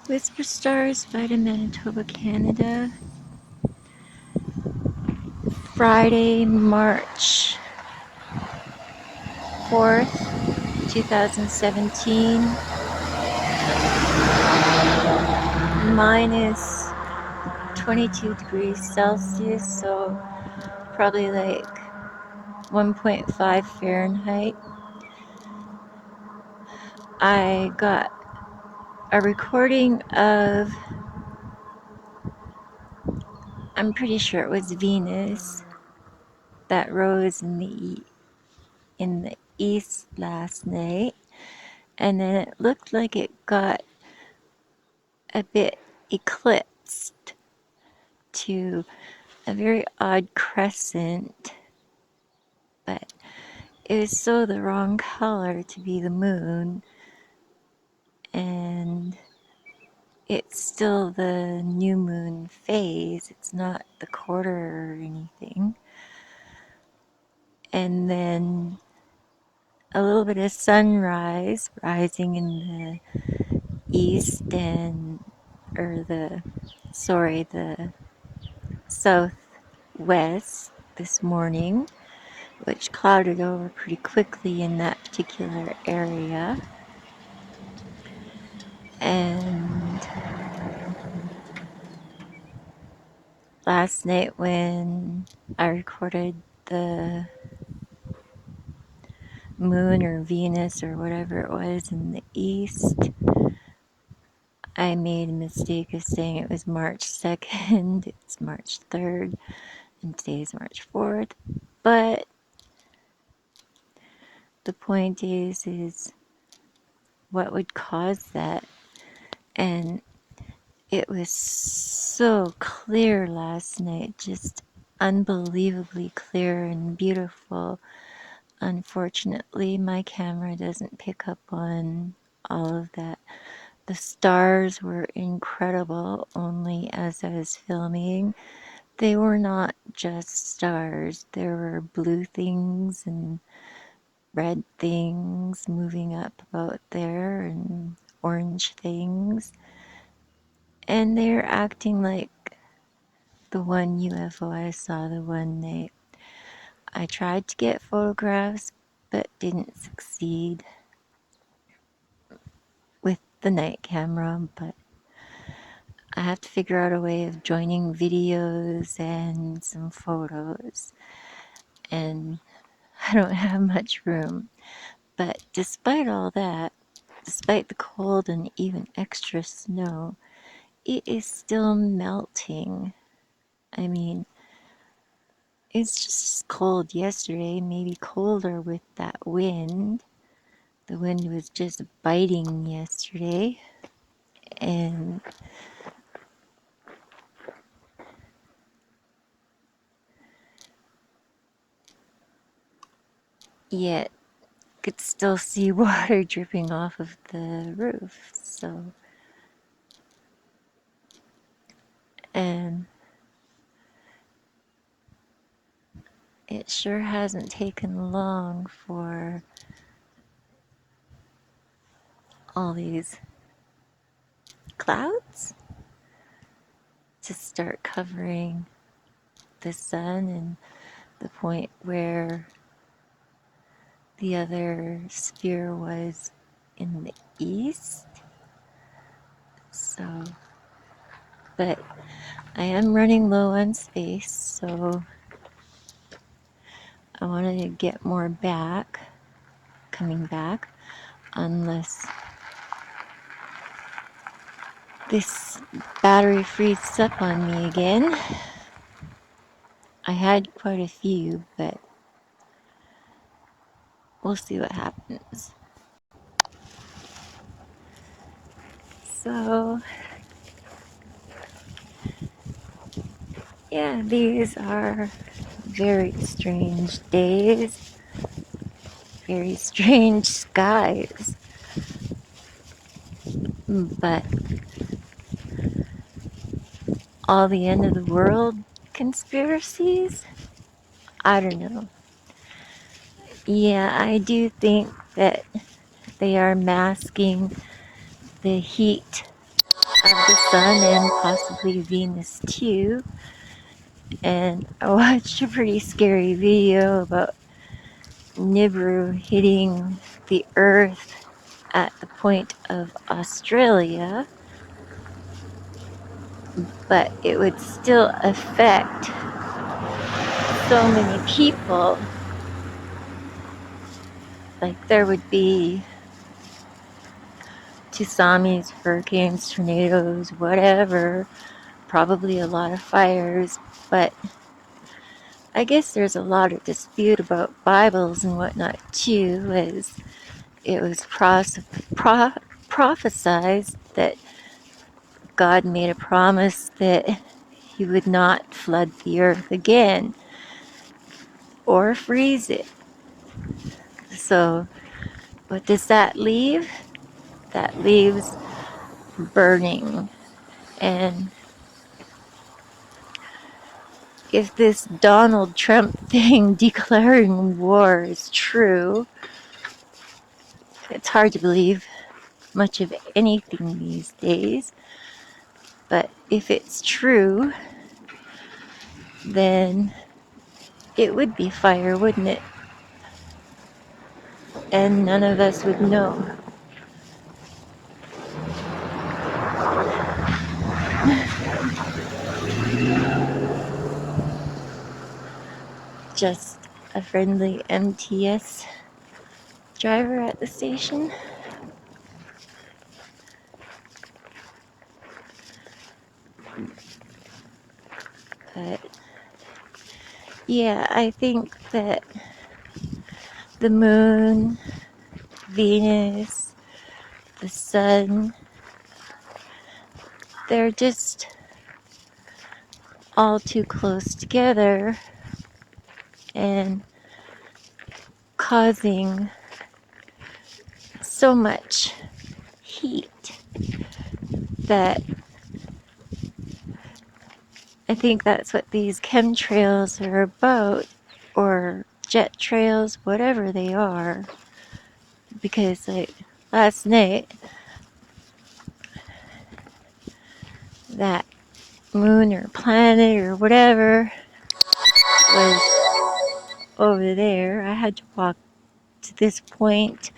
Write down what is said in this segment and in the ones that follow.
Whisper Stars, Vita, Manitoba, Canada. Friday, March 4th, 2017. Minus 22 degrees Celsius, so probably like 1.5 Fahrenheit. I got a recording of, I'm pretty sure it was Venus that rose in the east last night, and then it looked like it got a bit eclipsed to a very odd crescent, but it was so the wrong color to be the moon, and it's still the new moon phase. It's not the quarter or anything. And then a little bit of sunrise rising in the east the southwest this morning, which clouded over pretty quickly in that particular area. And last night when I recorded the moon or Venus or whatever it was in the east, I made a mistake of saying it was March 2nd. It's March 3rd, and today is March 4th. But the point is what would cause that? And it was so clear last night, just unbelievably clear and beautiful. Unfortunately, my camera doesn't pick up on all of that. The stars were incredible, only as I was filming. They were not just stars. There were blue things and red things moving up about there and orange things. And they're acting like the one UFO I saw the one night. I tried to get photographs, but didn't succeed with the night camera, but I have to figure out a way of joining videos and some photos, and I don't have much room. But despite all that, despite the cold and even extra snow, it is still melting. I mean, it's just cold yesterday, maybe colder with that wind. The wind was just biting yesterday, and yet could still see water dripping off of the roof. So, and it sure hasn't taken long for all these clouds to start covering the sun, and the point where the other sphere was in the east. So, but I am running low on space, so I wanted to get more coming back, unless this battery freezes up on me again. I had quite a few, but we'll see what happens. So, yeah, these are very strange days, very strange skies. But all the end of the world conspiracies? I don't know. Yeah, I do think that they are masking the heat the sun and possibly Venus too. And I watched a pretty scary video about Nibiru hitting the Earth at the point of Australia, but it would still affect so many people. Like there would be tsunamis, hurricanes, tornadoes, whatever, probably a lot of fires, but I guess there's a lot of dispute about Bibles and whatnot too, as it was prophesied that God made a promise that he would not flood the earth again or freeze it. So what does that leave? That leaves burning. And if this Donald Trump thing declaring war is true, it's hard to believe much of anything these days. But if it's true, then it would be fire, wouldn't it? And none of us would know. Just a friendly MTS driver at the station. But yeah, I think that the moon, Venus, the sun, they're just all too close together and causing so much heat that I think that's what these chemtrails are about, or jet trails, whatever they are. Because like last night, that moon or planet or whatever was over there. I had to walk to this point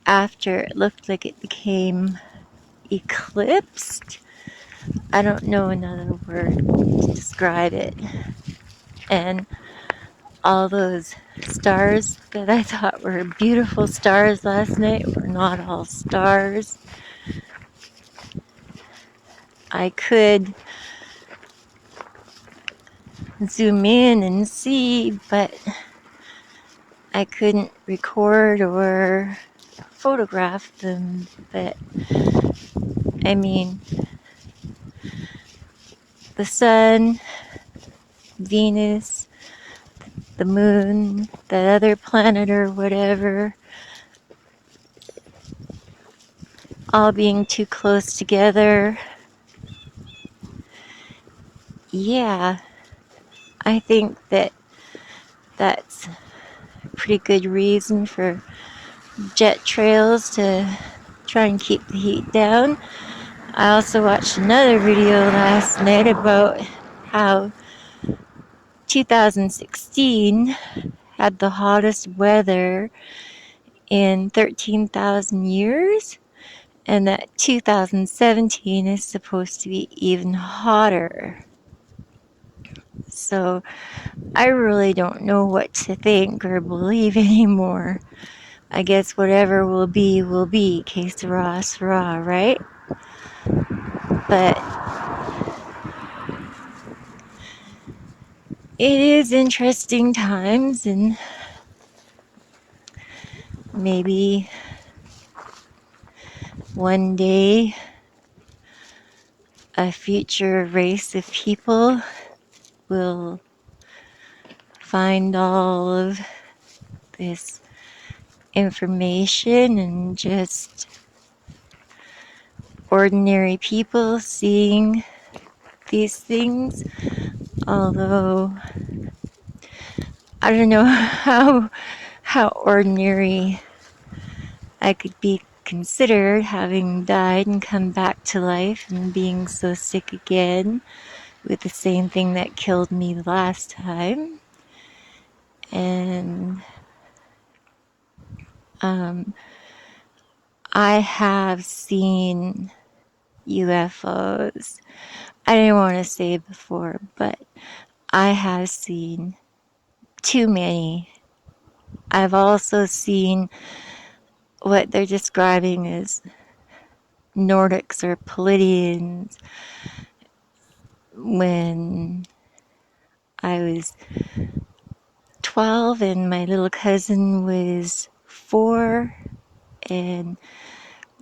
after it looked like it became eclipsed. I don't know another word to describe it. And all those stars that I thought were beautiful stars last night were not all stars. I could zoom in and see, but I couldn't record or photograph them. But I mean, the sun, Venus, the moon, that other planet or whatever, all being too close together. Yeah, I think that that's a pretty good reason for jet trails to try and keep the heat down. I also watched another video last night about how 2016 had the hottest weather in 13,000 years, and that 2017 is supposed to be even hotter. So I really don't know what to think or believe anymore. I guess whatever will be, que sera, sera, right? But it is interesting times, and maybe one day a future race of people will find all of this information and just ordinary people seeing these things. Although I don't know how ordinary I could be considered having died and come back to life and being so sick again with the same thing that killed me the last time. And I have seen UFOs. I didn't want to say before, but I have seen too many. I've also seen what they're describing as Nordics or Pleiadians when I was 12 and my little cousin was 4, and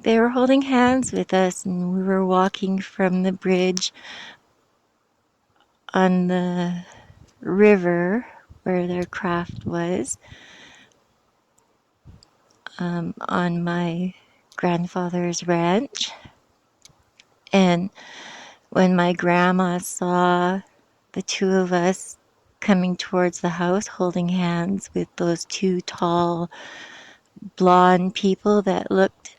they were holding hands with us, and we were walking from the bridge on the river where their craft was, on my grandfather's ranch. And when my grandma saw the two of us coming towards the house holding hands with those two tall blonde people that looked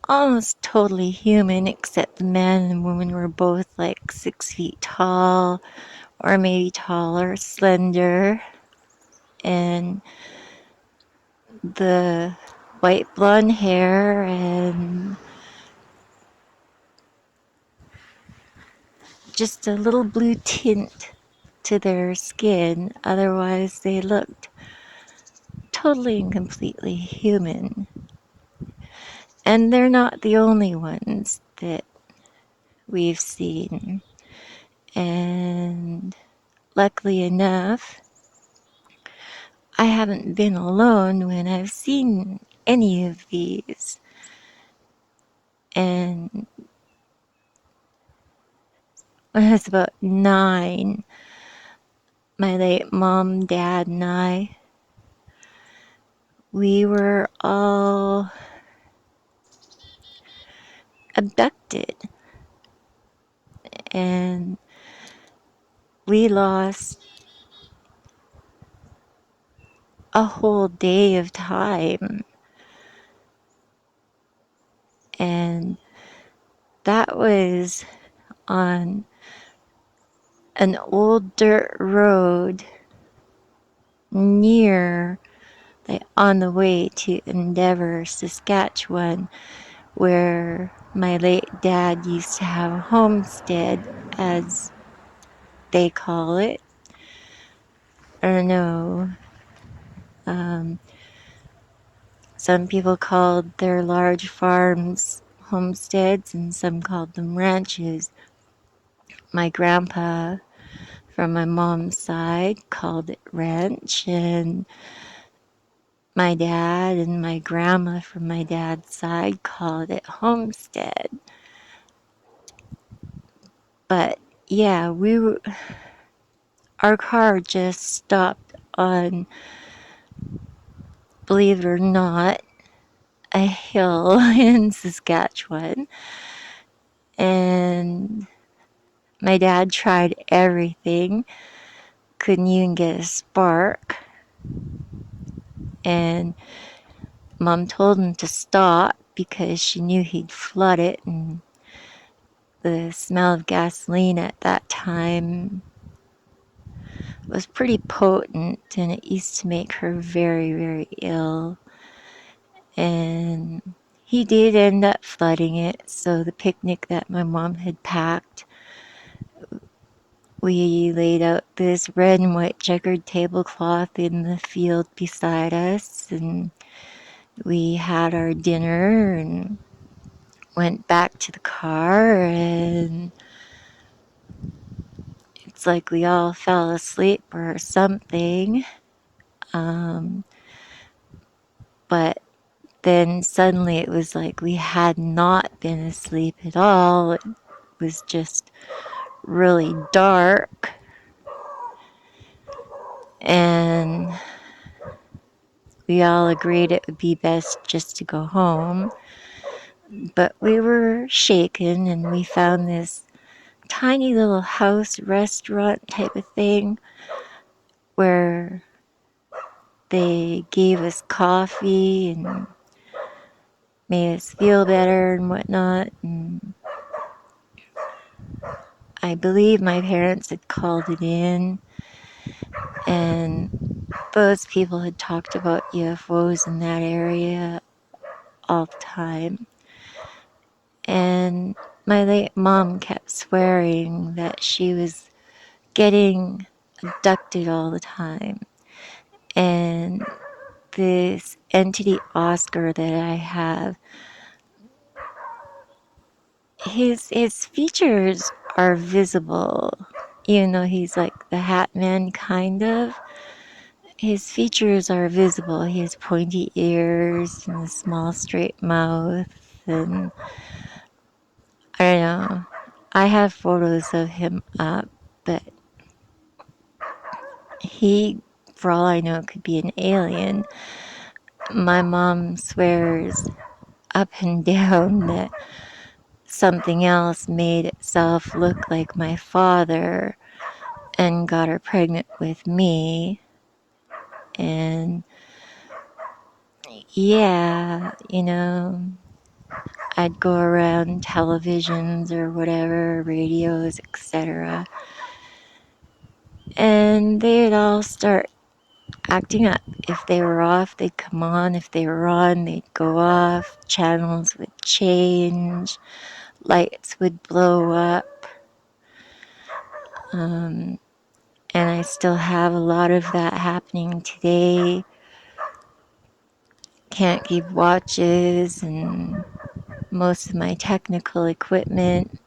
almost totally human, except the man and woman were both like 6 feet tall or maybe taller, slender, and the white blonde hair and just a little blue tint to their skin. Otherwise, they looked totally and completely human. And they're not the only ones that we've seen. And luckily enough, I haven't been alone when I've seen any of these. And when I was about 9, my late mom, dad, and I, we were all abducted. And we lost a whole day of time. And that was on an old dirt road near, like, on the way to Endeavour, Saskatchewan, where my late dad used to have a homestead, as they call it. I don't know. Some people called their large farms homesteads and some called them ranches. My grandpa from my mom's side called it ranch, and my dad and my grandma from my dad's side called it homestead. But yeah, our car just stopped on, believe it or not, a hill in Saskatchewan. And my dad tried everything, couldn't even get a spark. And Mom told him to stop because she knew he'd flood it, and the smell of gasoline at that time was pretty potent, and it used to make her very, very ill. And he did end up flooding it, so the picnic that my mom had packed, we laid out this red and white checkered tablecloth in the field beside us, and we had our dinner and went back to the car, and it's like we all fell asleep or something. But then suddenly it was like we had not been asleep at all. It was just really dark. And we all agreed it would be best just to go home. But we were shaken, and we found this tiny little house restaurant type of thing where they gave us coffee and made us feel better and whatnot. And I believe my parents had called it in, and those people had talked about UFOs in that area all the time. And my late mom kept swearing that she was getting abducted all the time. And this entity Oscar that I have, his features are visible. Even though he's like the Hat Man, kind of. His features are visible. He has pointy ears and a small straight mouth, and I don't know. I have photos of him up, but he, for all I know, could be an alien. My mom swears up and down that something else made itself look like my father and got her pregnant with me. And yeah, I'd go around televisions or whatever, radios, etc. And they'd all start acting up. If they were off, they'd come on. If they were on, they'd go off. Channels would change. Lights would blow up. And I still have a lot of that happening today. Can't keep watches, and most of my technical equipment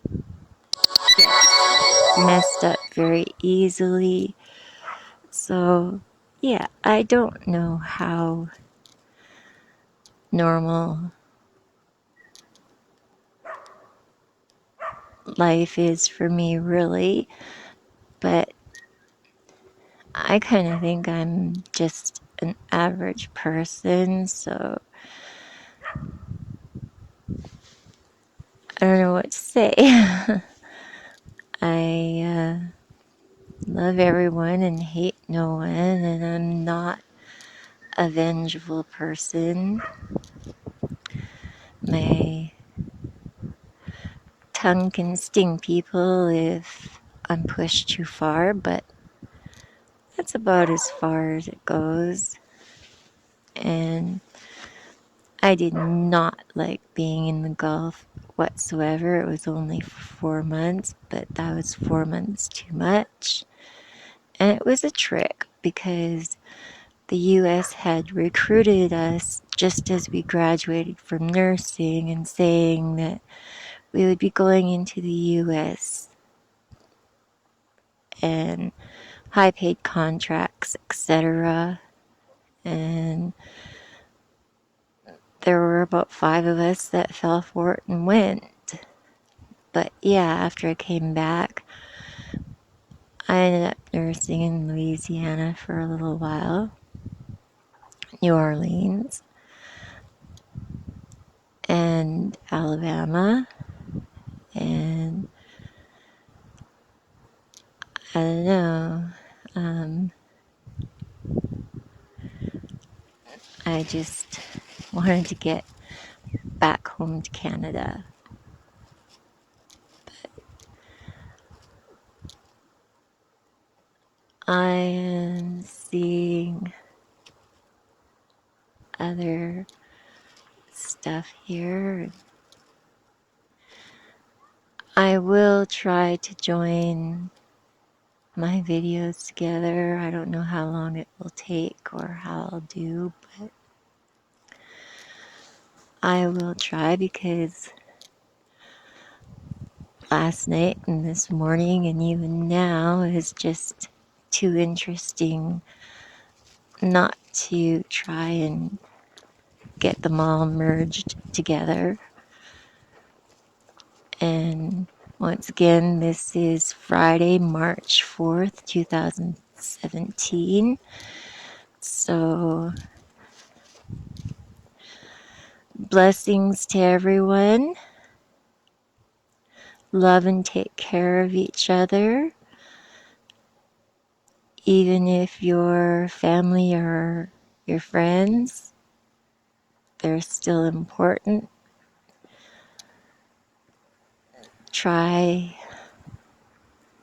gets messed up very easily. So, yeah, I don't know how normal life is for me, really, but I kind of think I'm just an average person, so I don't know what to say. I love everyone and hate no one, and I'm not a vengeful person. My tongue can sting people if I'm pushed too far, but that's about as far as it goes. And I did not like being in the Gulf whatsoever. It was only for 4 months, but that was 4 months too much. And it was a trick because the US had recruited us just as we graduated from nursing and saying that we would be going into the US and high paid contracts, etc. And there were about 5 of us that fell for it and went. But yeah, after I came back, I ended up nursing in Louisiana for a little while, New Orleans, and Alabama, and I don't know. I just wanted to get back home to Canada. I am seeing other stuff here. I will try to join my videos together. I don't know how long it will take or how I'll do, but I will try because last night and this morning and even now is just too interesting not to try and get them all merged together. And once again, this is Friday, March 4th, 2017. So, blessings to everyone. Love and take care of each other. Even if your family or your friends, they're still important. try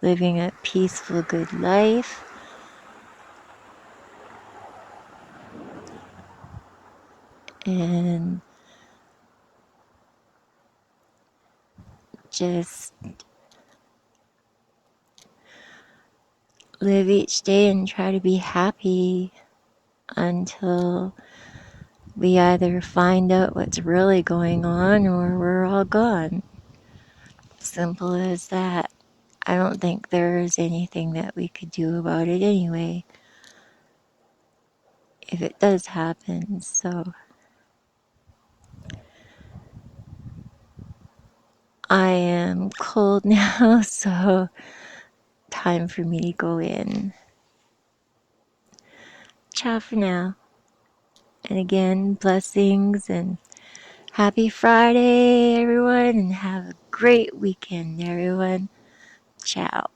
living a peaceful, good life. And just live each day and try to be happy until we either find out what's really going on or we're all gone. Simple as that. I don't think there's anything that we could do about it anyway, if it does happen. So I am cold now, so time for me to go in. Ciao for now. And again, blessings and happy Friday, everyone, and have a great weekend, everyone. Ciao.